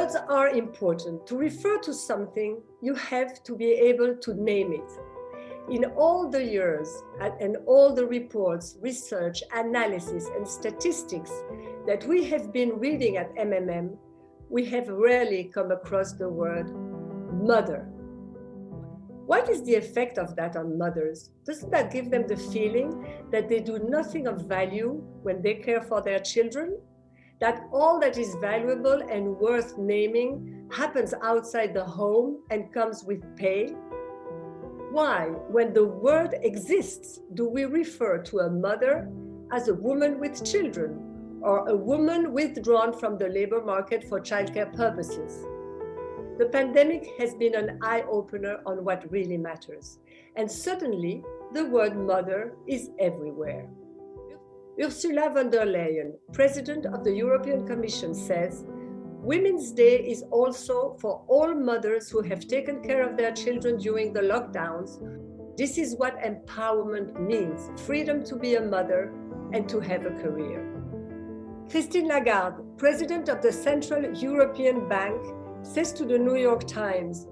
Words are important. To refer to something, you have to be able to name it. In all the years and all the reports, research, analysis, and statistics that we have been reading at MMM, we have rarely come across the word mother. What is the effect of that on mothers? Doesn't that give them the feeling that they do nothing of value when they care for their children? That all that is valuable and worth naming happens outside the home and comes with pay? Why, when the word exists, do we refer to a mother as a woman with children or a woman withdrawn from the labor market for childcare purposes? The pandemic has been an eye-opener on what really matters. And suddenly, the word mother is everywhere. Ursula von der Leyen, President of the European Commission, says, Women's Day is also for all mothers who have taken care of their children during the lockdowns. This is what empowerment means, freedom to be a mother and to have a career. Christine Lagarde, President of the Central European Bank, says to the New York Times,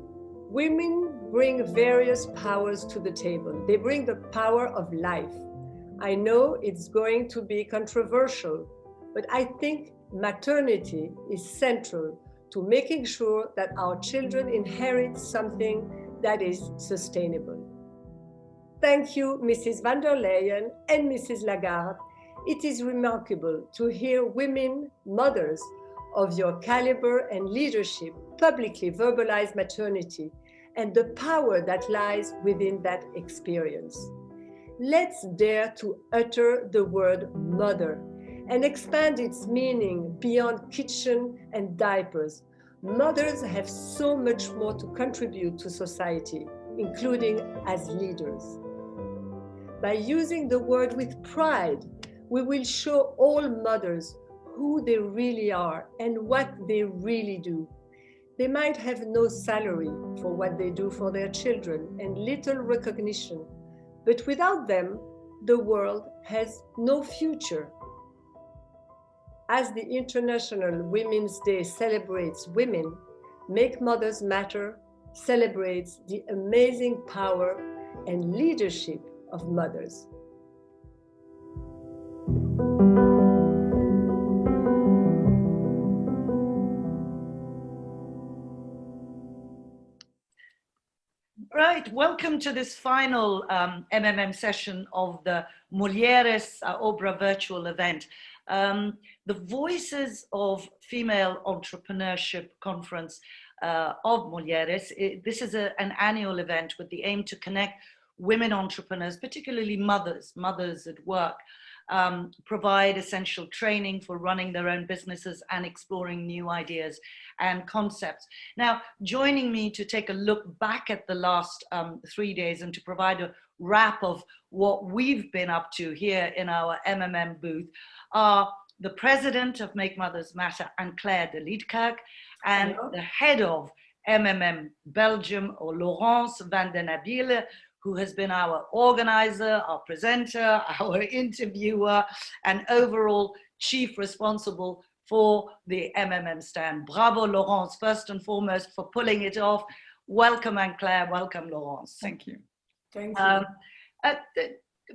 women bring various powers to the table. They bring the power of life. I know it's going to be controversial, but I think maternity is central to making sure that our children inherit something that is sustainable. Thank you, Mrs. van der Leyen and Mrs. Lagarde. It is remarkable to hear women, mothers of your caliber and leadership publicly verbalize maternity and the power that lies within that experience. Let's dare to utter the word mother and expand its meaning beyond kitchen and diapers. Mothers have so much more to contribute to society, including as leaders. By using the word with pride, we will show all mothers who they really are and what they really do. They might have no salary for what they do for their children and little recognition, but without them, the world has no future. As the International Women's Day celebrates women, Make Mothers Matter celebrates the amazing power and leadership of mothers. Right, welcome to this final MMM session of the Mulheres Obra virtual event. The Voices of Female Entrepreneurship Conference of Mulheres. This is an annual event with the aim to connect women entrepreneurs, particularly mothers at work, provide essential training for running their own businesses and exploring new ideas and concepts. Now, joining me to take a look back at the last 3 days and to provide a wrap of what we've been up to here in our MMM booth are the president of Make Mothers Matter, Claire de Liedekerke, and Hello. the head of MMM Belgium, or Laurence van den Abeele, who has been our organizer, our presenter, our interviewer, and overall chief responsible for the MMM stand. Bravo, Laurence, first and foremost, for pulling it off. Welcome, Claire. Welcome, Laurence. Thank you. Thank you.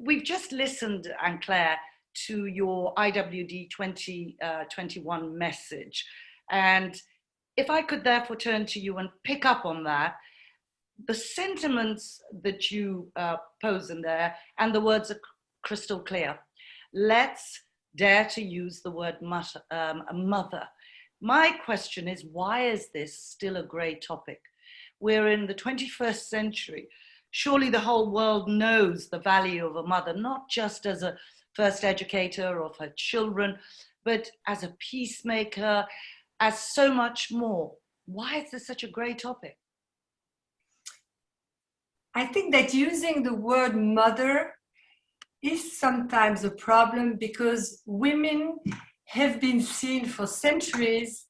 We've just listened, Claire, to your IWD 2021 message. And if I could therefore turn to you and pick up on that, the sentiments that you pose in there, and the words are crystal clear. Let's dare to use the word mother. My question is, why is this still a grey topic? We're in the 21st century. Surely the whole world knows the value of a mother, not just as a first educator of her children, but as a peacemaker, as so much more. Why is this such a grey topic? I think that using the word mother is sometimes a problem because women have been seen for centuries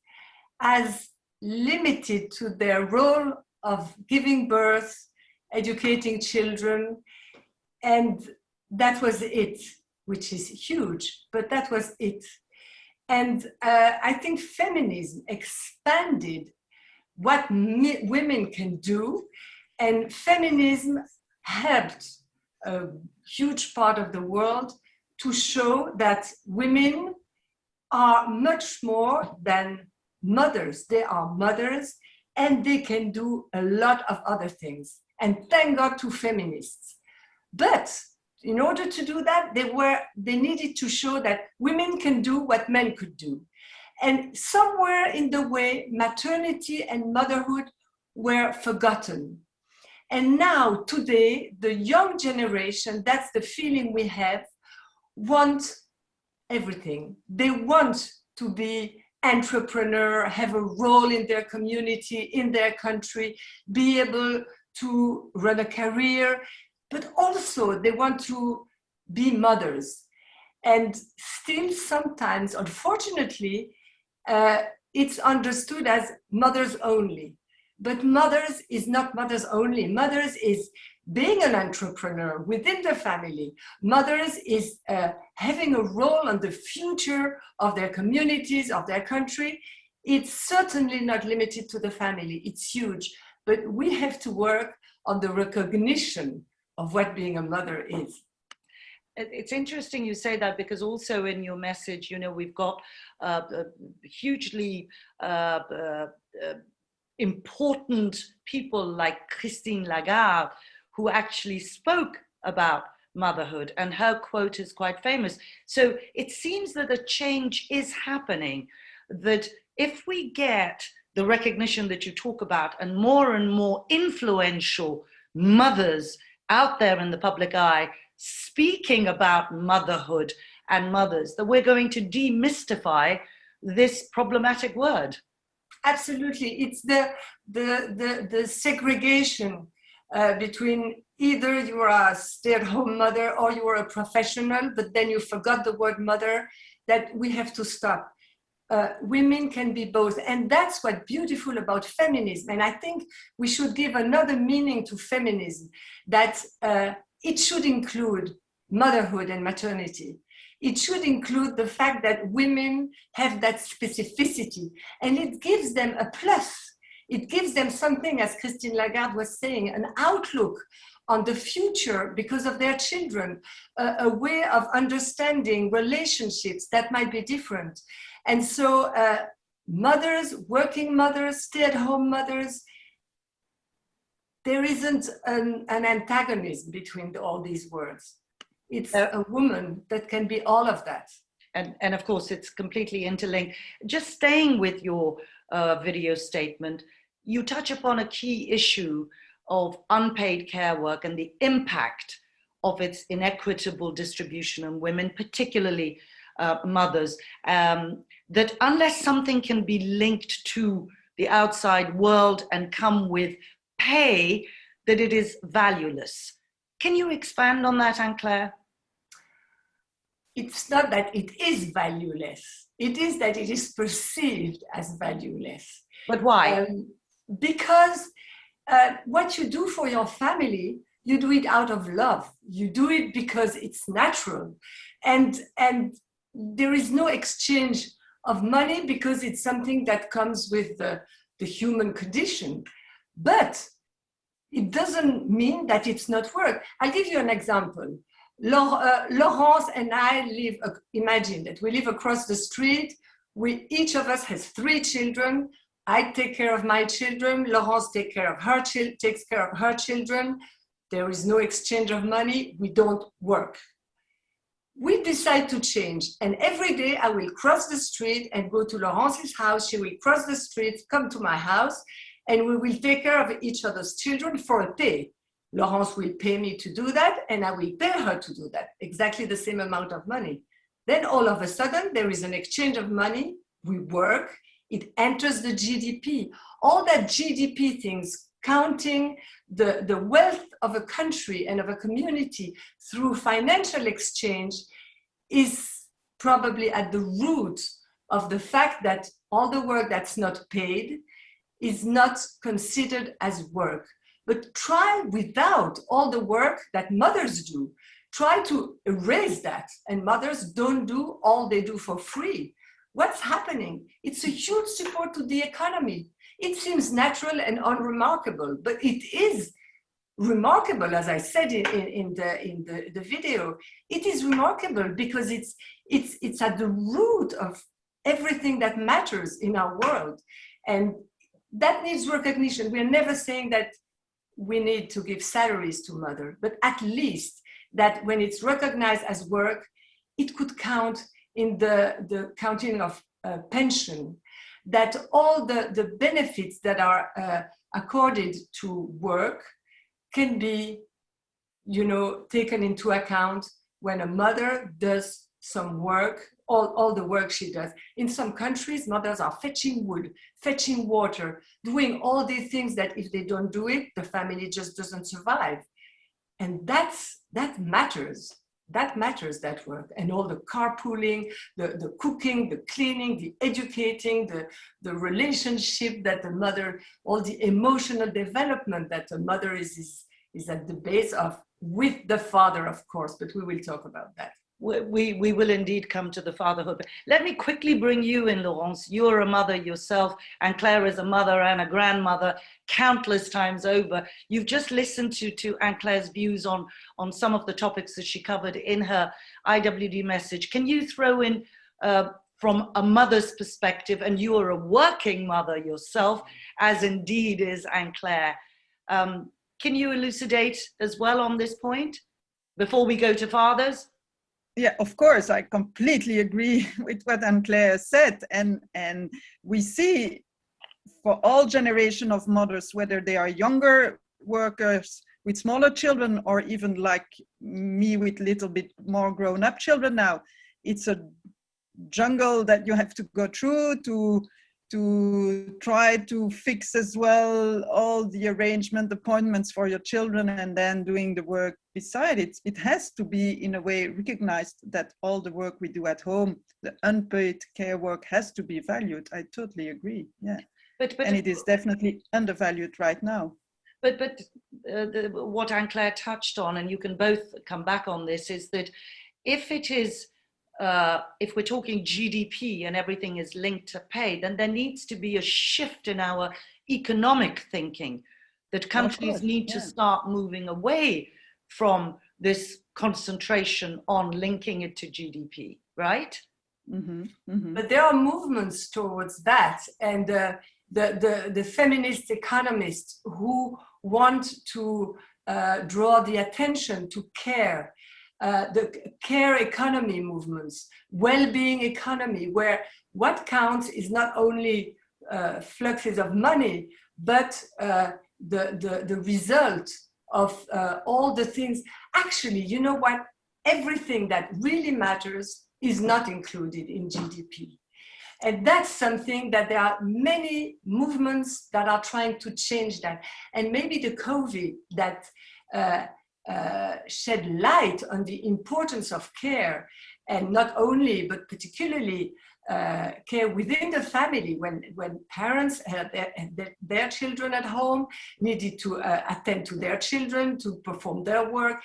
as limited to their role of giving birth, educating children, and that was it, which is huge, but that was it. And I think feminism expanded what women can do, and feminism helped a huge part of the world to show that women are much more than mothers. They are mothers, and they can do a lot of other things. And thank God to feminists. But in order to do that, they needed to show that women can do what men could do. And somewhere in the way, maternity and motherhood were forgotten. And now, today, the young generation, that's the feeling we have, want everything. They want to be entrepreneur, have a role in their community, in their country, be able to run a career, but also they want to be mothers. And still sometimes, unfortunately, it's understood as mothers only. But mothers is not mothers only. Mothers is being an entrepreneur within the family. Mothers is having a role on the future of their communities, of their country. It's certainly not limited to the family. It's huge. But we have to work on the recognition of what being a mother is. It's interesting you say that, because also in your message, you know, we've got hugely important people like Christine Lagarde, who actually spoke about motherhood, and her quote is quite famous. So it seems that a change is happening, that if we get the recognition that you talk about and more influential mothers out there in the public eye speaking about motherhood and mothers, that we're going to demystify this problematic word. Absolutely. It's the segregation between either you are a stay-at-home mother or you are a professional, but then you forgot the word mother, that we have to stop. Women can be both. And that's what's beautiful about feminism. And I think we should give another meaning to feminism, that it should include motherhood and maternity. It should include the fact that women have that specificity, and it gives them a plus. It gives them something, as Christine Lagarde was saying, an outlook on the future because of their children, a way of understanding relationships that might be different. And so mothers, working mothers, stay-at-home mothers, there isn't an antagonism between all these words. It's a woman that can be all of that. And of course, it's completely interlinked. Just staying with your video statement, you touch upon a key issue of unpaid care work and the impact of its inequitable distribution on women, particularly mothers, that unless something can be linked to the outside world and come with pay, that it is valueless. Can you expand on that, Anne-Claire? It's not that it is valueless. It is that it is perceived as valueless. But why? Because what you do for your family, you do it out of love. You do it because it's natural. And there is no exchange of money because it's something that comes with the human condition. But it doesn't mean that it's not work. I'll give you an example. Laurence and I live, imagine that we live across the street. Each of us has 3 children. I take care of my children. Laurence takes care of her children. There is no exchange of money. We don't work. We decide to change. And every day I will cross the street and go to Laurence's house. She will cross the street, come to my house, and we will take care of each other's children for a pay. Laurence will pay me to do that, and I will pay her to do that, exactly the same amount of money. Then all of a sudden, there is an exchange of money, we work, it enters the GDP. All that GDP things, counting the wealth of a country and of a community through financial exchange, is probably at the root of the fact that all the work that's not paid is not considered as work. But try without all the work that mothers do. Try to erase that. And mothers don't do all they do for free. what's happening? It's a huge support to the economy. It seems natural and unremarkable, but it is remarkable, as I said in the video. It is remarkable because it's at the root of everything that matters in our world. And that needs recognition. We're never saying that we need to give salaries to mother, but at least that when it's recognized as work, it could count in the counting of pension, that all the benefits that are accorded to work can be, taken into account when a mother does some work, all the work she does. In some countries, mothers are fetching wood, fetching water, doing all these things that if they don't do it, the family just doesn't survive. And that matters. That matters, that work. And all the carpooling, the cooking, the cleaning, the educating, the relationship that the mother, all the emotional development that the mother is at the base of, with the father, of course, but we will talk about that. We will indeed come to the fatherhood. Let me quickly bring you in, Laurence. You're a mother yourself, and Claire is a mother and a grandmother countless times over. You've just listened to Anne-Claire's views on some of the topics that she covered in her IWD message. Can you throw in, from a mother's perspective, and you are a working mother yourself, as indeed is Anne-Claire, can you elucidate as well on this point before we go to fathers? Yeah, of course, I completely agree with what Anne-Claire said. And we see for all generation of mothers, whether they are younger workers with smaller children or even like me with little bit more grown up children now, it's a jungle that you have to go through to try to fix as well all the arrangement appointments for your children and then doing the work beside it. It has to be in a way recognized that all the work we do at home, the unpaid care work, has to be valued. I totally agree. Yeah, but and it is definitely undervalued right now. But what Anne-Claire touched on, and you can both come back on this, is that if it is if we're talking GDP and everything is linked to pay, then there needs to be a shift in our economic thinking, that countries need to start moving away from this concentration on linking it to GDP, right? Mm-hmm, mm-hmm. But there are movements towards that, and the feminist economists who want to draw the attention to care, the care economy movements, well-being economy, where what counts is not only fluxes of money, but the result of all the things. Actually, you know what? Everything that really matters is not included in GDP. And that's something that there are many movements that are trying to change that. And maybe the COVID that shed light on the importance of care, and not only, but particularly care within the family, when parents had their children at home, needed to attend to their children, to perform their work.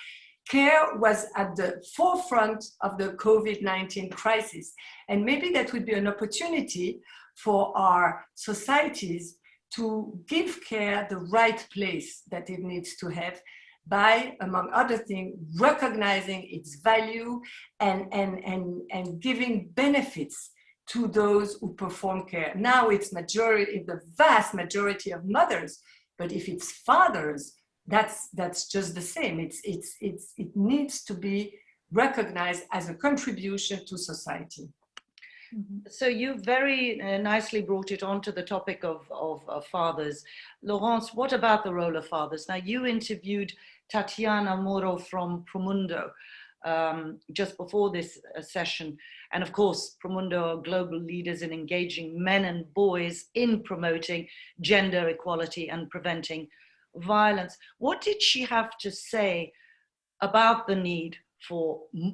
Care was at the forefront of the COVID-19 crisis. And maybe that would be an opportunity for our societies to give care the right place that it needs to have, by, among other things, recognizing its value and giving benefits to those who perform care. Now it's the vast majority of mothers, but if it's fathers, that's just the same. It needs to be recognized as a contribution to society. So you very nicely brought it on to the topic of fathers. Laurence, what about the role of fathers? Now, you interviewed Tatiana Moro from Promundo just before this session. And of course, Promundo are global leaders in engaging men and boys in promoting gender equality and preventing violence. What did she have to say about the need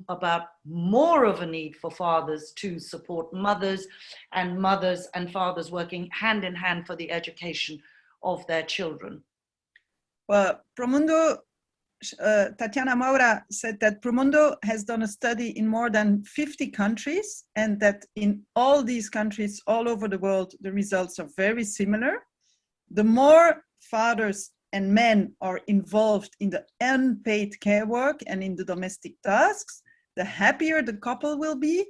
about more of a need for fathers to support mothers and fathers working hand in hand for the education of their children? Well, Promundo Tatiana Maura said that Promundo has done a study in more than 50 countries, and that in all these countries all over the world, the results are very similar. The more fathers and men are involved in the unpaid care work and in the domestic tasks, the happier the couple will be,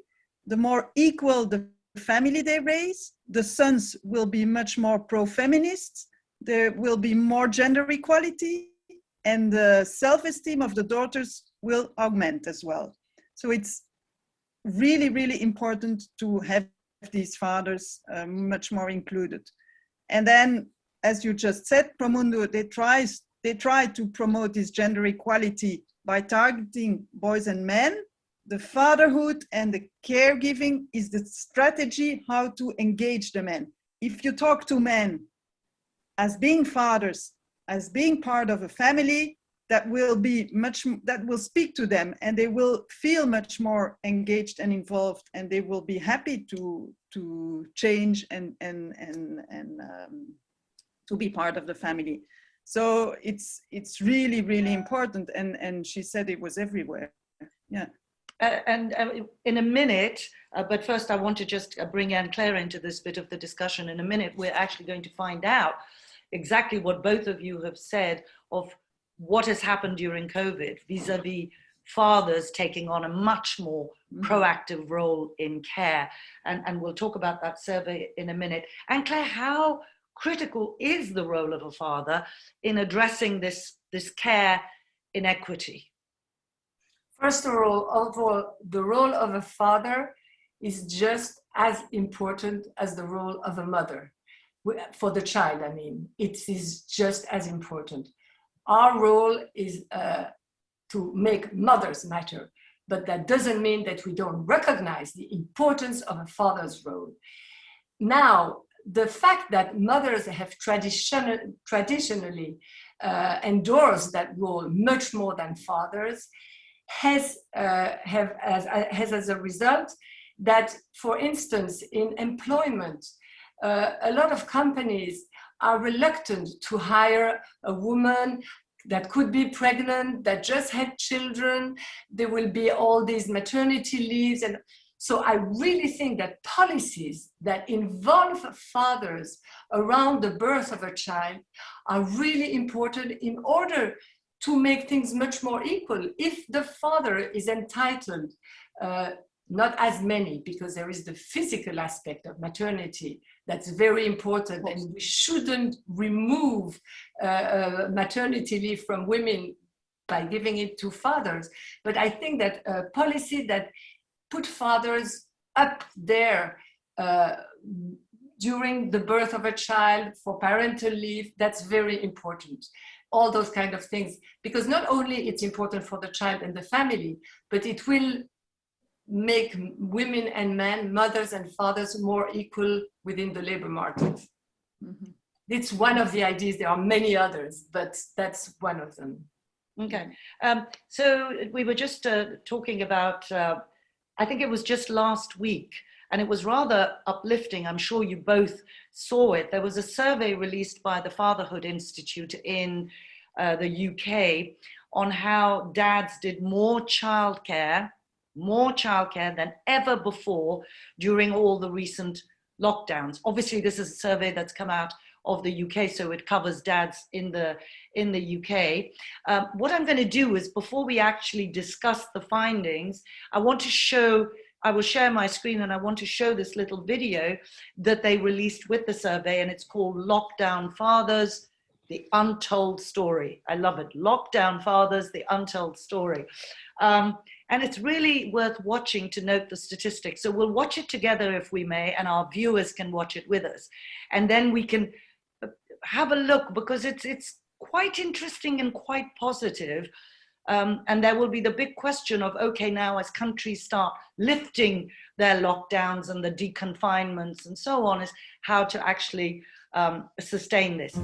the more equal the family they raise, the sons will be much more pro-feminist, there will be more gender equality, and the self-esteem of the daughters will augment as well. So it's really, really important to have these fathers much more included. And then, as you just said, Promundo, they try to promote this gender equality by targeting boys and men. The fatherhood and the caregiving is the strategy how to engage the men. If you talk to men as being fathers, as being part of a family, that will speak to them, and they will feel much more engaged and involved, and they will be happy to change and to be part of the family. So it's really, really important, and she said it was everywhere. Yeah. And in a minute, but first I want to just bring Anne-Claire into this bit of the discussion. In a minute, we're actually going to find out exactly what both of you have said of what has happened during COVID vis-a-vis fathers taking on a much more proactive role in care. And we'll talk about that survey in a minute. Anne-Claire, how critical is the role of a father in addressing this care inequity? First of all, the role of a father is just as important as the role of a mother. For the child, I mean, it is just as important. Our role is to make mothers matter, but that doesn't mean that we don't recognize the importance of a father's role. Now, the fact that mothers have traditionally endorsed that role much more than fathers has as a result that, for instance, in employment, a lot of companies are reluctant to hire a woman that could be pregnant, that just had children. There will be all these maternity leaves. And so I really think that policies that involve fathers around the birth of a child are really important in order to make things much more equal. If the father is entitled, not as many, because there is the physical aspect of maternity that's very important, and we shouldn't remove maternity leave from women by giving it to fathers. But I think that a policy that put fathers up there during the birth of a child for parental leave, that's very important. All those kind of things, because not only it's important for the child and the family, but it will make women and men, mothers and fathers, more equal within the labor market. Mm-hmm. It's one of the ideas. There are many others, but that's one of them. Okay. So we were just talking about, I think it was just last week, and it was rather uplifting. I'm sure you both saw it. There was a survey released by the Fatherhood Institute in the UK on how dads did more childcare than ever before during all the recent lockdowns. Obviously, this is a survey that's come out of the UK, so it covers dads in the UK. What I'm going to do is, before we actually discuss the findings, I will share my screen, and I want to show this little video that they released with the survey, and it's called Lockdown Fathers, The Untold Story. I love it. Lockdown Fathers, The Untold Story. And it's really worth watching to note the statistics. So we'll watch it together if we may, and our viewers can watch it with us. And then we can have a look, because it's quite interesting and quite positive. And there will be the big question of, okay, now as countries start lifting their lockdowns and the deconfinements and so on, is how to actually sustain this.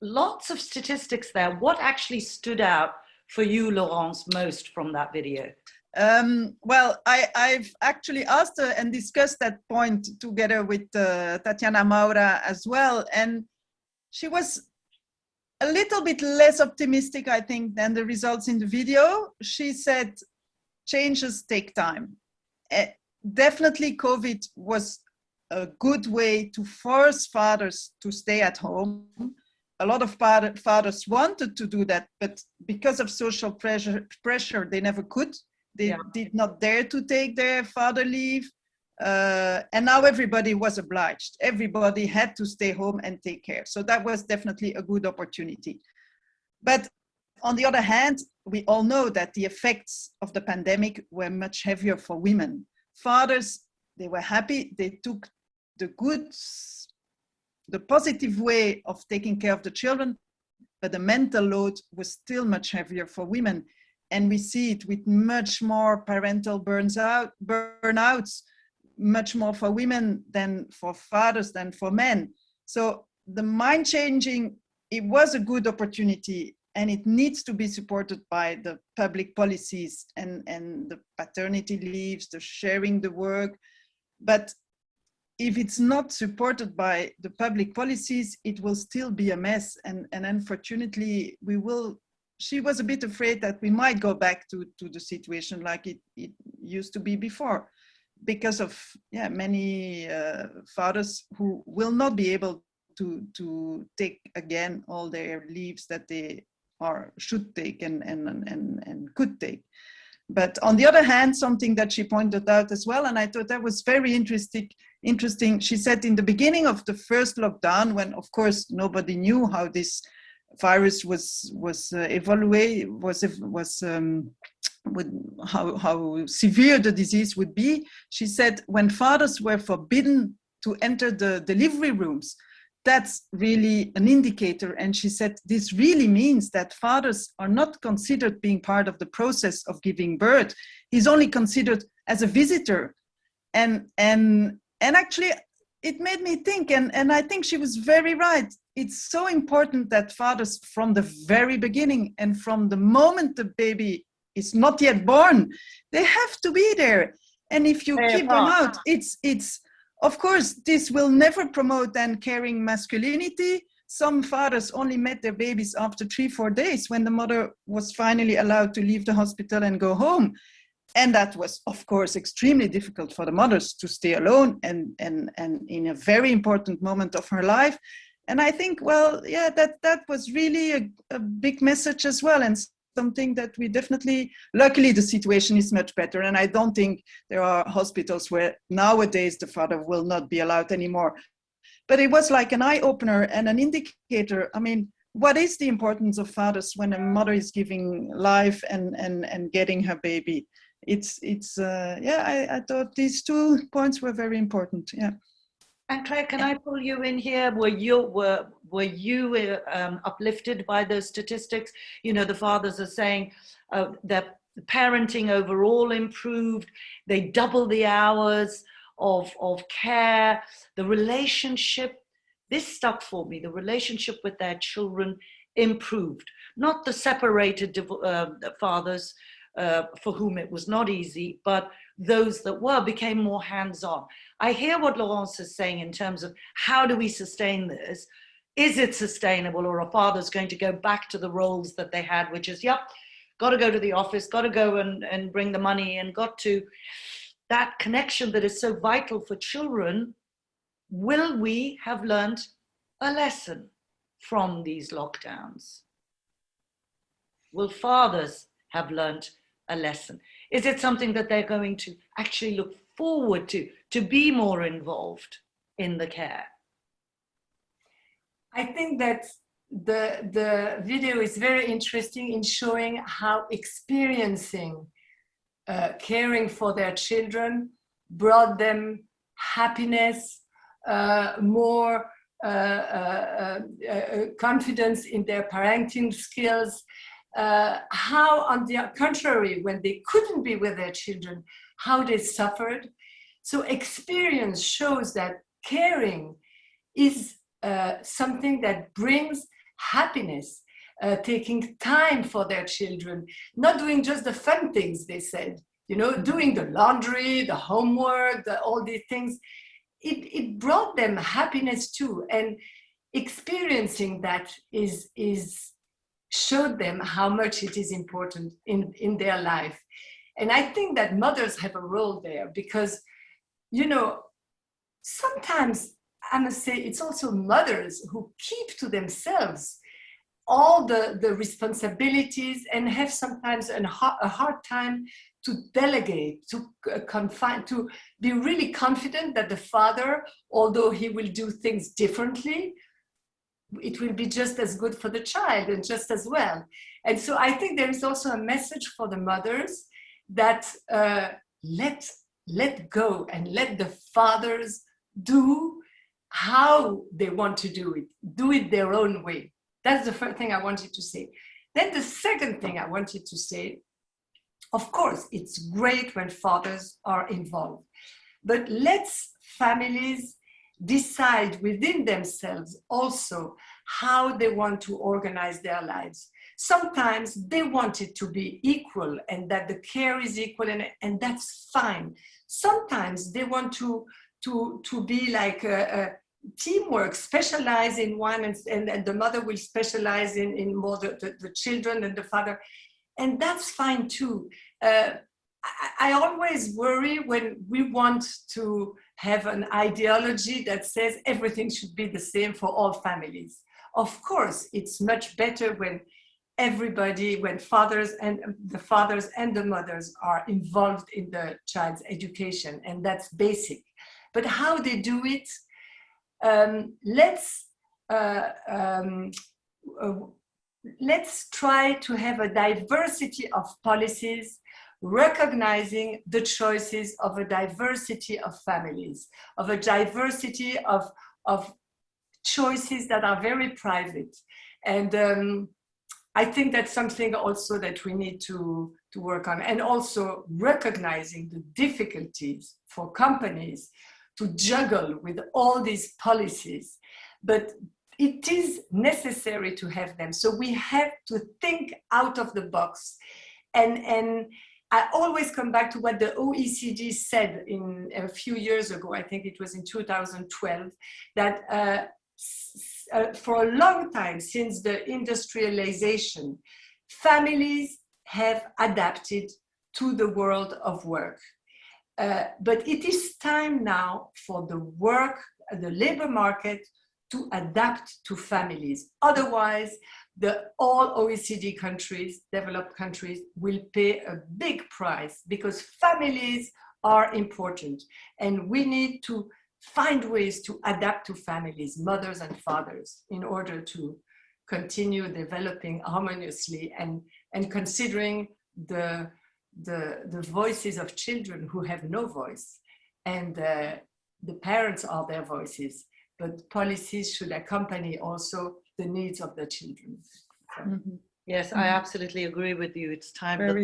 Lots of statistics there. What actually stood out for you, Laurence, most from that video? Well, I've actually asked her and discussed that point together with Tatiana Maura as well. And she was a little bit less optimistic, I think, than the results in the video. She said, changes take time. Definitely COVID was a good way to force fathers to stay at home. A lot of fathers wanted to do that, but because of social pressure, they never could. They did not dare to take their father leave. And now everybody was obliged. Everybody had to stay home and take care. So that was definitely a good opportunity. But on the other hand, we all know that the effects of the pandemic were much heavier for women. Fathers, they were happy. They took the positive way of taking care of the children, but the mental load was still much heavier for women. And we see it with much more parental burnouts, much more for women than for fathers than for men. So the mind changing, it was a good opportunity, and it needs to be supported by the public policies and the paternity leaves, the sharing the work. But if it's not supported by the public policies, it will still be a mess. And unfortunately, she was a bit afraid that we might go back to the situation like it used to be before, because of many fathers who will not be able to take again all their leaves that they should take and could take. But on the other hand, something that she pointed out as well, and I thought that was very interesting. She said in the beginning of the first lockdown, when of course nobody knew how this virus how severe the disease would be. She said when fathers were forbidden to enter the delivery rooms, that's really an indicator. And she said this really means that fathers are not considered being part of the process of giving birth. He's only considered as a visitor. And actually it made me think, and I think she was very right. It's so important that fathers from the very beginning and from the moment the baby is not yet born, they have to be there. And if you keep them out, it's of course, this will never promote then caring masculinity. Some fathers only met their babies after 3-4 days when the mother was finally allowed to leave the hospital and go home. And that was, of course, extremely difficult for the mothers to stay alone and in a very important moment of her life. And I think, well, yeah, that was really a big message as well, and something that we definitely, luckily the situation is much better. And I don't think there are hospitals where nowadays the father will not be allowed anymore. But it was like an eye-opener and an indicator. I mean, what is the importance of fathers when a mother is giving life and getting her baby? I thought these 2 points were very important. Yeah. And Claire, can I pull you in here? Were you uplifted by those statistics? You know, the fathers are saying that parenting overall improved. They double the hours of care, the relationship. This stuck for me. The relationship with their children improved. Not the separated fathers for whom it was not easy, but those that were became more hands-on. I hear what Laurence is saying in terms of how do we sustain this? Is it sustainable, or are fathers going to go back to the roles that they had, which is, yep, got to go to the office, got to go and bring the money, and got to that connection that is so vital for children? Will we have learned a lesson from these lockdowns? Will fathers have learned a lesson? Is it something that they're going to actually look forward to be more involved in the care? I think that the video is very interesting in showing how experiencing caring for their children brought them happiness, more confidence in their parenting skills, how on the contrary, when they couldn't be with their children, how they suffered. So experience shows that caring is something that brings happiness, taking time for their children, not doing just the fun things, they said, you know, doing the laundry, the homework, all these things. It brought them happiness too. And experiencing that showed them how much it is important in their life. And I think that mothers have a role there because, you know, sometimes I must say it's also mothers who keep to themselves all the responsibilities and have sometimes a hard time to delegate, to confine, to be really confident that the father, although he will do things differently, it will be just as good for the child and just as well. And so I think there is also a message for the mothers that let go and let the fathers do how they want to do it their own way. That's the first thing I wanted to say. Then the second thing I wanted to say, of course, it's great when fathers are involved, but let's families decide within themselves also how they want to organize their lives. Sometimes they want it to be equal and that the care is equal, and that's fine. Sometimes they want to be like a teamwork, specialize in one, and the mother will specialize in more the children and the father, and that's fine too. I always worry when we want to have an ideology that says everything should be the same for all families. Of course, it's much better when when fathers and the mothers are involved in the child's education, and that's basic. But how they do it, let's try to have a diversity of policies, recognizing the choices of a diversity of families, of a diversity of choices that are very private. And I think that's something also that we need to work on, and also recognizing the difficulties for companies to juggle with all these policies. But it is necessary to have them. So we have to think out of the box. And I always come back to what the OECD said a few years ago, I think it was in 2012, that for a long time since the industrialization, families have adapted to the world of work. But it is time now for the labor market to adapt to families. Otherwise, all OECD countries, developed countries, will pay a big price because families are important. And we need to find ways to adapt to families, mothers and fathers, in order to continue developing harmoniously and considering the voices of children who have no voice. And the parents are their voices, but policies should accompany also the needs of the children. Mm-hmm. Yes, I absolutely agree with you. It's time that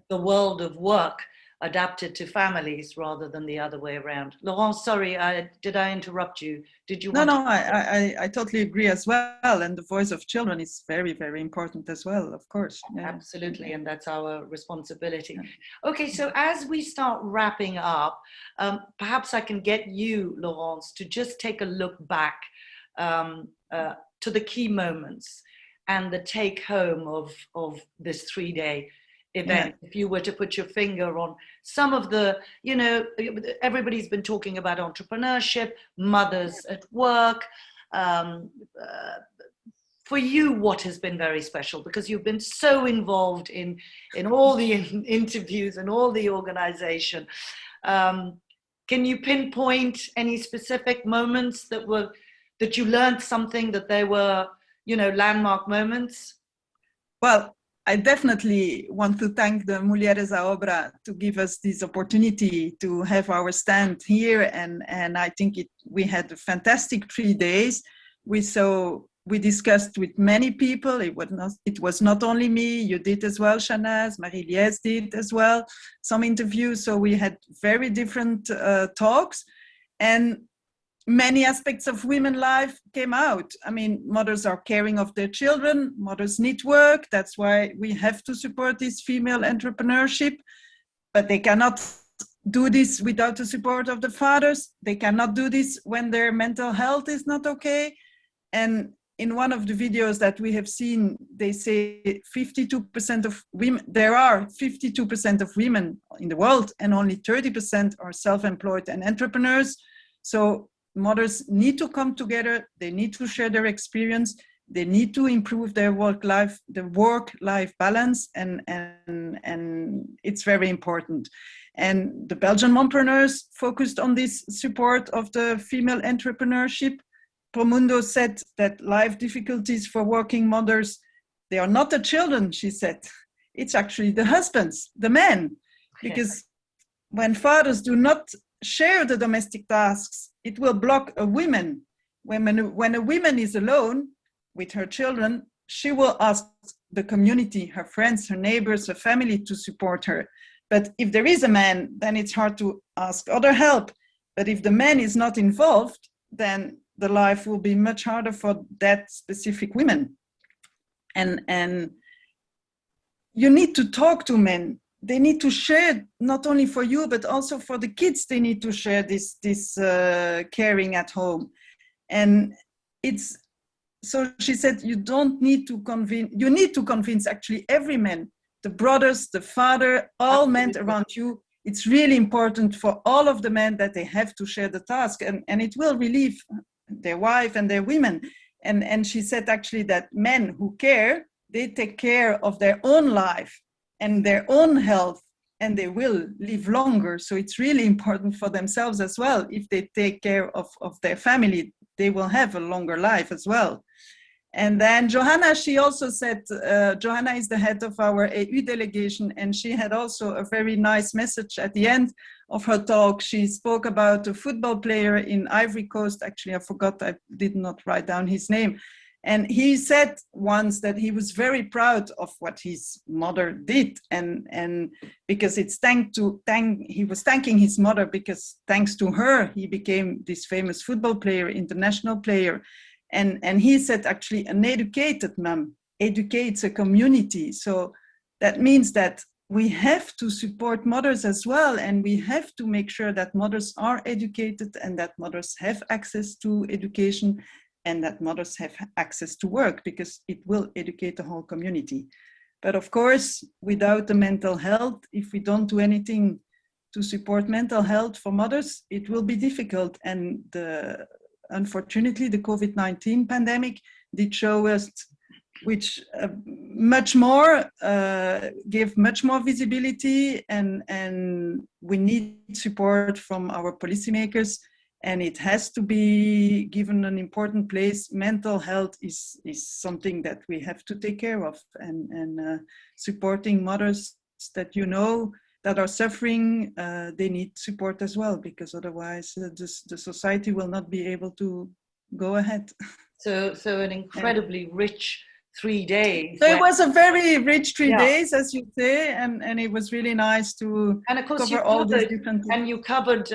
the world of work adapted to families rather than the other way around. Laurence, sorry, did I interrupt you? Did you want No, I totally agree as well. And the voice of children is very, very important as well, of course. Yeah. Absolutely, and that's our responsibility. Yeah. Okay, so as we start wrapping up, perhaps I can get you, Laurence, to just take a look back to the key moments and the take home of this 3-day event. Yeah. If you were to put your finger on some of the, everybody's been talking about entrepreneurship, mothers at work. For you, what has been very special? Because you've been so involved in all the interviews and all the organization. Can you pinpoint any specific moments that you learned something, that they were, landmark moments? Well, I definitely want to thank the Mulheres Obra to give us this opportunity to have our stand here. And I think we had a fantastic 3 days. We discussed with many people. It was not only me, you did as well, Shahnaz, Marie-Liesse did as well, some interviews. So we had very different talks, and many aspects of women's life came out. I mean, mothers are caring of their children, mothers need work. That's why we have to support this female entrepreneurship, but they cannot do this without the support of the fathers. They cannot do this when their mental health is not okay. And in one of the videos that we have seen, they say 52% of women, there are 52% of women in the world, and only 30% are self-employed and entrepreneurs. So mothers need to come together. They need to share their experience. They need to improve their work-life balance, and it's very important. And the Belgian mompreneurs focused on this support of the female entrepreneurship. Promundo said that life difficulties for working mothers, they are not the children, she said. It's actually the husbands, the men. Because when fathers do not share the domestic tasks, it will block a woman. When a woman is alone with her children, she will ask the community, her friends, her neighbors, her family to support her. But if there is a man, then it's hard to ask other help. But if the man is not involved, then the life will be much harder for that specific women. And you need to talk to men. They need to share, not only for you, but also for the kids. They need to share this caring at home. And so she said, you need to convince actually every man, the brothers, the father, all men around you. It's really important for all of the men that they have to share the task, and it will relieve their wife and their women. And she said actually that men who care, they take care of their own life and their own health, and they will live longer. So it's really important for themselves as well. If they take care of their family, they will have a longer life as well. And then Johanna, she also said, Johanna is the head of our EU delegation, and she had also a very nice message at the end of her talk. She spoke about a football player in Ivory Coast. Actually, I forgot, I did not write down his name. And he said once that he was very proud of what his mother did, and because he was thanking his mother, because thanks to her, he became this famous football player, international player. And he said actually an educated mom educates a community. So that means that we have to support mothers as well, and we have to make sure that mothers are educated, and that mothers have access to education, and that mothers have access to work, because it will educate the whole community. But of course, without the mental health, if we don't do anything to support mental health for mothers, it will be difficult. And unfortunately, the COVID-19 pandemic did show us which gave much more visibility, and we need support from our policymakers, and it has to be given an important place. Mental health is something that we have to take care of, and supporting mothers that are suffering, they need support as well, because otherwise the society will not be able to go ahead. So an incredibly rich 3 days. So it was a very rich 3 days, Yeah. as you say, and it was really nice to And of course cover all these covered, different things. and you covered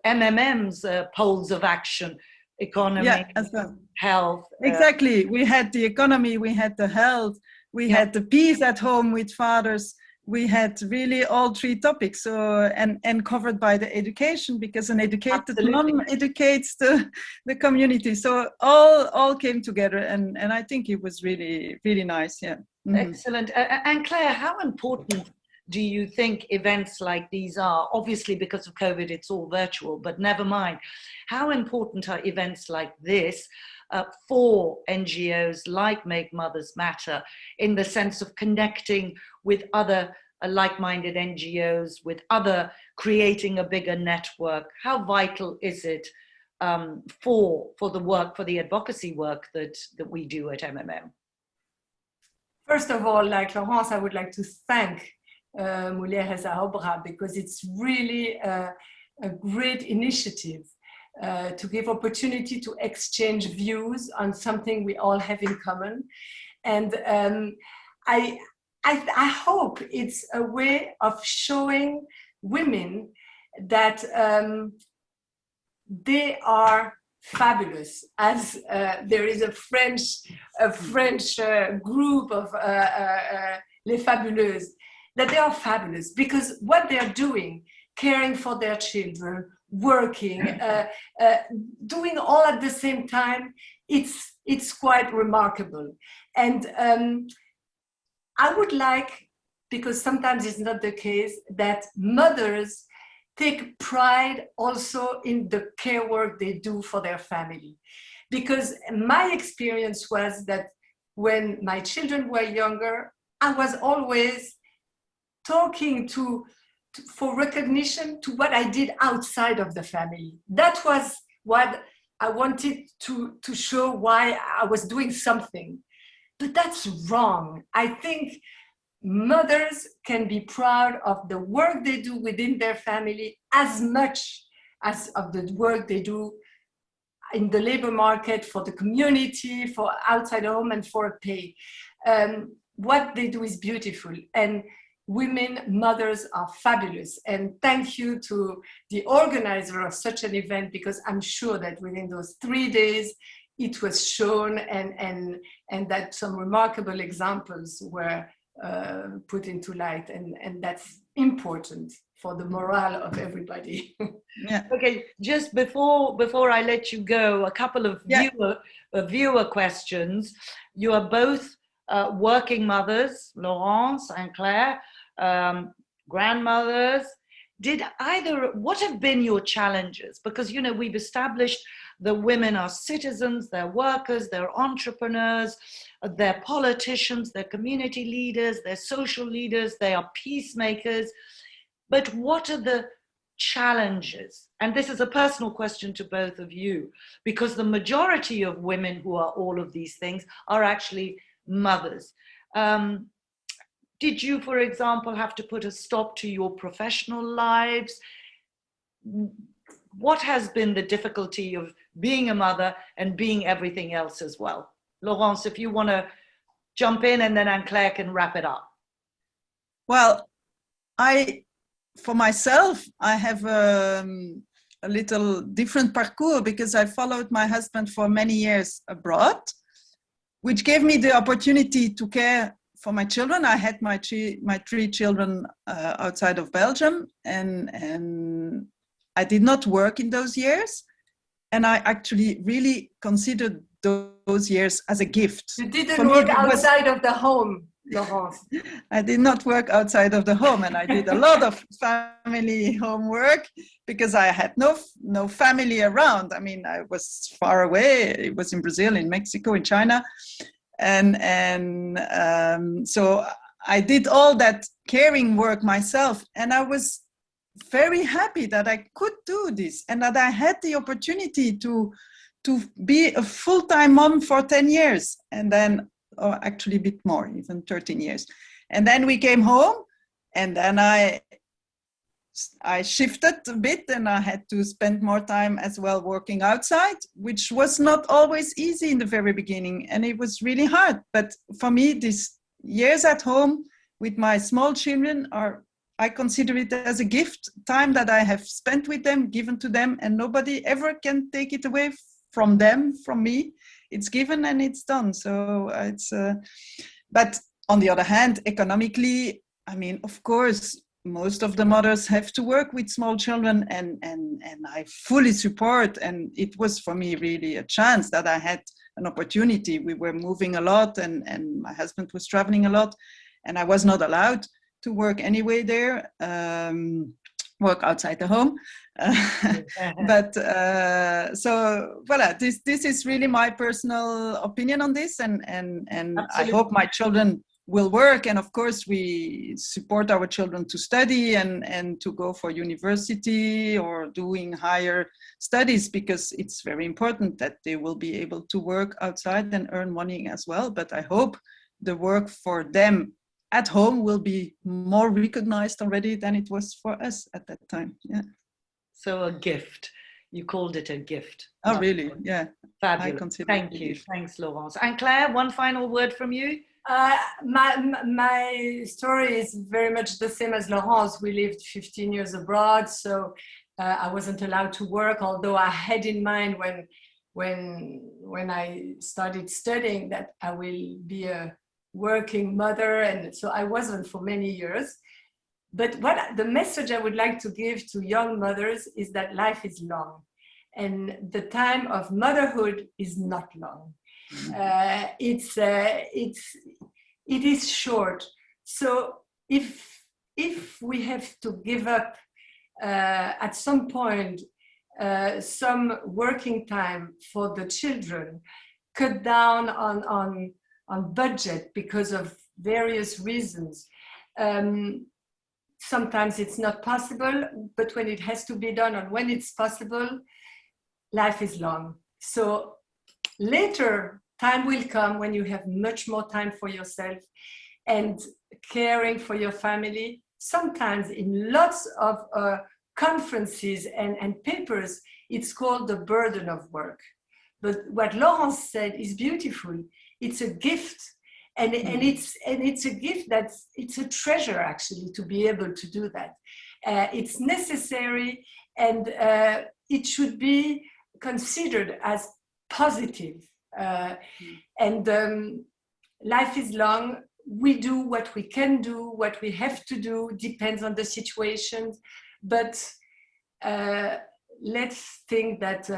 MMM's poles of action, economy, Yeah, as well. health. Exactly. We had the economy, we had the health, we Yeah. had the peace at home with fathers. We had really all three topics. So and covered by the education, because an educated Absolutely. mom educates the community. So all came together, and I think it was really, really nice. Yeah. Mm-hmm. Excellent. And Claire, how important do you think events like these are? Obviously, because of COVID, it's all virtual, but never mind. How important are events like this for NGOs like Make Mothers Matter, in the sense of connecting with other like-minded NGOs, with other, creating a bigger network? How vital is it for the work, for the advocacy work that we do at MMM? First of all, like Laurence, I would like to thank Mulheres and Obra, because it's really a great initiative to give opportunity to exchange views on something we all have in common. And I hope it's a way of showing women that they are fabulous, as there is a French group of Les Fabuleuses, that they are fabulous because what they're doing, caring for their children, working, doing all at the same time, it's quite remarkable. And I would like, because sometimes it's not the case, that mothers take pride also in the care work they do for their family. Because my experience was that when my children were younger, I was always talking for recognition to what I did outside of the family. That was what I wanted to show, why I was doing something. But that's wrong. I think mothers can be proud of the work they do within their family as much as of the work they do in the labor market, for the community, for outside the home, and for a pay. What they do is beautiful, and women, mothers are fabulous. And thank you to the organizer of such an event, because I'm sure that within those 3 days, it was shown and that some remarkable examples were put into light, and that's important for the morale of everybody. Yeah. Okay, just before I let you go, a couple of viewer questions. You are both working mothers, Laurence and Claire, grandmothers. What have been your challenges? Because, we've established that women are citizens, they're workers, they're entrepreneurs, they're politicians, they're community leaders, they're social leaders, they are peacemakers. But what are the challenges? And this is a personal question to both of you, because the majority of women who are all of these things are actually mothers. Did you, for example, have to put a stop to your professional lives? What has been the difficulty of being a mother and being everything else as well? Laurence, if you want to jump in, and then Anne-Claire can wrap it up. Well, for myself, I have a little different parcours, because I followed my husband for many years abroad, which gave me the opportunity to care for my children. I had my three children outside of Belgium, and I did not work in those years. And I actually really considered those years as a gift. You didn't work outside of the home, Laurence. I did not work outside of the home, and I did a lot of family homework because I had no family around. I mean, I was far away. It was in Brazil, in Mexico, in China. And so I did all that caring work myself, and I was very happy that I could do this, and that I had the opportunity to be a full-time mom for 10 years, and then, or actually a bit more, even 13 years. And then we came home, and then I I shifted a bit and I had to spend more time as well working outside, which was not always easy in the very beginning. And it was really hard. But for me, these years at home with my small children I consider it as a gift, time that I have spent with them, given to them, and nobody ever can take it away from them, from me. It's given and it's done. So but on the other hand, economically, I mean, of course, most of the mothers have to work with small children, and I fully support. And it was for me really a chance that I had an opportunity. We were moving a lot, and my husband was traveling a lot, and I was not allowed to work anyway there, work outside the home. But so voilà, this is really my personal opinion on this, and I hope my children will work. And of course we support our children to study and to go for university or doing higher studies, because it's very important that they will be able to work outside and earn money as well. But I hope the work for them at home will be more recognized already than it was for us at that time. Yeah. So a gift. You called it a gift. Oh, really? Yeah. Fabulous. Thank you. Thanks, Laurence. And Claire, one final word from you? My story is very much the same as Laurence. We lived 15 years abroad, so I wasn't allowed to work, although I had in mind when I started studying that I will be a working mother, and so I wasn't for many years. But the message I would like to give to young mothers is that life is long, and the time of motherhood is not long. It is short. So if we have to give up at some point some working time for the children, cut down on budget because of various reasons, sometimes it's not possible, but when it has to be done and when it's possible, life is long. So later, time will come when you have much more time for yourself and caring for your family. Sometimes in lots of conferences and papers, it's called the burden of work. But what Laurence said is beautiful. It's a gift. And it's a gift it's a treasure, actually, to be able to do that. It's necessary, and it should be considered as positive. And life is long. We do what we can do, what we have to do, depends on the situation. But let's think that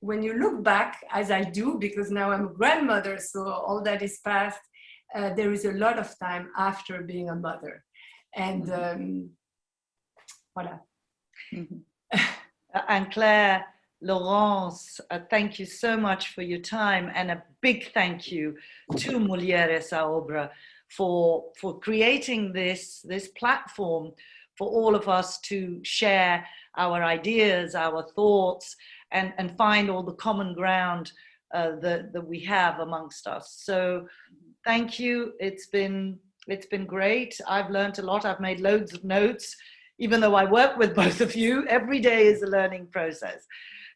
when you look back, as I do, because now I'm a grandmother, so all that is past, there is a lot of time after being a mother. And voilà. And Claire, Laurence, thank you so much for your time, and a big thank you to Mulheres Obra for creating this platform for all of us to share our ideas, our thoughts, and find all the common ground that we have amongst us. So thank you. It's been great. I've learned a lot. I've made loads of notes. Even though I work with both of you, every day is a learning process.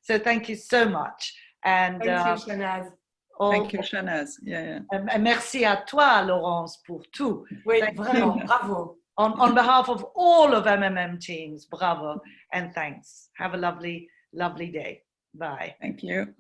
So thank you so much. And thank you, Shahnaz. Thank you, Shahnaz. Yeah. And merci à toi, Laurence, pour tout. Oui, vraiment, bravo. On behalf of all of MMM teams, bravo and thanks. Have a lovely day. Bye. Thank you.